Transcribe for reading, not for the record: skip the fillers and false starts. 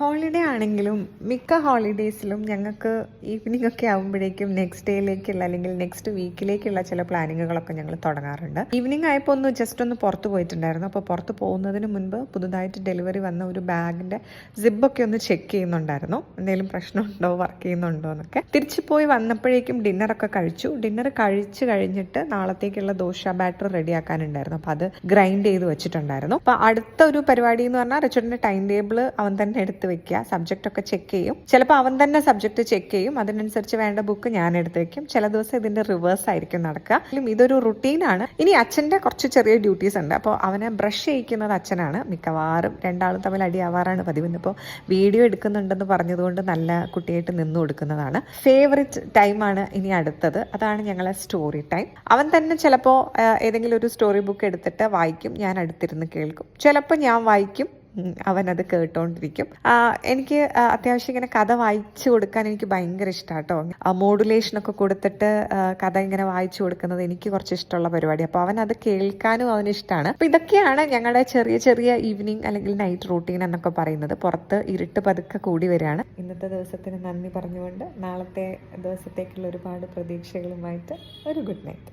Holiday ആണെങ്കിലും മിക്ക ഹോളിഡേയ്സിലും ഞങ്ങൾക്ക് ഈവനിംഗ് ഒക്കെ ആകുമ്പോഴേക്കും നെക്സ്റ്റ് ഡേയിലേക്കുള്ള അല്ലെങ്കിൽ നെക്സ്റ്റ് വീക്കിലേക്കുള്ള ചില പ്ലാനിങ്ങുകളൊക്കെ ഞങ്ങൾ തുടങ്ങാറുണ്ട്. ഈവനിങ് ആയപ്പോൾ ജസ്റ്റ് ഒന്ന് പുറത്ത് പോയിട്ടുണ്ടായിരുന്നു. അപ്പോൾ പുറത്ത് പോകുന്നതിന് മുൻപ് പുതുതായിട്ട് ഡെലിവറി വന്ന ഒരു ബാഗിൻ്റെ സിബൊക്കെ ഒന്ന് ചെക്ക് ചെയ്യുന്നുണ്ടായിരുന്നു. എന്തെങ്കിലും പ്രശ്നമുണ്ടോ, വർക്ക് ചെയ്യുന്നുണ്ടോ എന്നൊക്കെ. തിരിച്ചു പോയി വന്നപ്പോഴേക്കും ഡിന്നറൊക്കെ കഴിച്ചു. ഡിന്നർ കഴിച്ച് കഴിഞ്ഞിട്ട് നാളത്തേക്കുള്ള ദോശ ബാറ്റർ റെഡിയാക്കാനുണ്ടായിരുന്നു. അപ്പോൾ അത് ഗ്രൈൻഡ് ചെയ്ത് വെച്ചിട്ടുണ്ടായിരുന്നു. അപ്പോൾ അടുത്ത ഒരു പരിപാടി എന്ന് പറഞ്ഞാൽ റിച്ചുവിൻ്റെ ടൈം ടേബിൾ അവൻ തന്നെ എടുത്ത് വെക്കുക. സബ്ജക്റ്റ് ഒക്കെ ചെക്ക് ചെയ്യും. ചിലപ്പോൾ അവൻ തന്നെ സബ്ജക്റ്റ് ചെക്ക് ചെയ്യും. അതിനനുസരിച്ച് വേണ്ട ബുക്ക് ഞാൻ എടുത്ത് വെക്കും. ചില ദിവസം ഇതിന്റെ റിവേഴ്സ് ആയിരിക്കും നടക്കുക. ഇതൊരു റുട്ടീനാണ്. ഇനി അച്ഛന്റെ കുറച്ച് ചെറിയ ഡ്യൂട്ടീസ് ഉണ്ട്. അപ്പോൾ അവനെ ബ്രഷ് ചെയ്യിക്കുന്നത് അച്ഛനാണ്. മിക്കവാറും രണ്ടാളും തമ്മിൽ അടിയാവാറാണ് പതിവ്. ഇപ്പോൾ വീഡിയോ എടുക്കുന്നുണ്ടെന്ന് പറഞ്ഞതുകൊണ്ട് നല്ല കുട്ടിയായിട്ട് നിന്നു കൊടുക്കുന്നതാണ്. ഫേവറേറ്റ് ടൈമാണ് ഇനി അടുത്തത്. അതാണ് ഞങ്ങളെ സ്റ്റോറി ടൈം. അവൻ തന്നെ ചിലപ്പോൾ ഏതെങ്കിലും ഒരു സ്റ്റോറി ബുക്ക് എടുത്തിട്ട് വായിക്കും. ഞാൻ അടുത്തിരുന്ന് കേൾക്കും. ചിലപ്പോൾ ഞാൻ വായിക്കും, അവനത് കേട്ടോണ്ടിരിക്കും. എനിക്ക് അത്യാവശ്യം ഇങ്ങനെ കഥ വായിച്ചു കൊടുക്കാൻ എനിക്ക് ഭയങ്കര ഇഷ്ടമാണ് കേട്ടോ. മോഡുലേഷനൊക്കെ കൊടുത്തിട്ട് കഥ ഇങ്ങനെ വായിച്ചു കൊടുക്കുന്നത് എനിക്ക് കുറച്ച് ഇഷ്ടമുള്ള പരിപാടി. അപ്പോൾ അവൻ അത് കേൾക്കാനും അവന് ഇഷ്ടമാണ്. അപ്പോൾ ഇതൊക്കെയാണ് ഞങ്ങളുടെ ചെറിയ ചെറിയ ഈവനിങ് അല്ലെങ്കിൽ നൈറ്റ് റൂട്ടീൻ എന്നൊക്കെ പറയുന്നത്. പുറത്ത് ഇരുട്ട് പതുക്കെ കൂടി വരികയാണ്. ഇന്നത്തെ ദിവസത്തിന് നന്ദി പറഞ്ഞുകൊണ്ട് നാളത്തെ ദിവസത്തേക്കുള്ള ഒരുപാട് പ്രതീക്ഷകളുമായിട്ട് ഒരു ഗുഡ് നൈറ്റ്.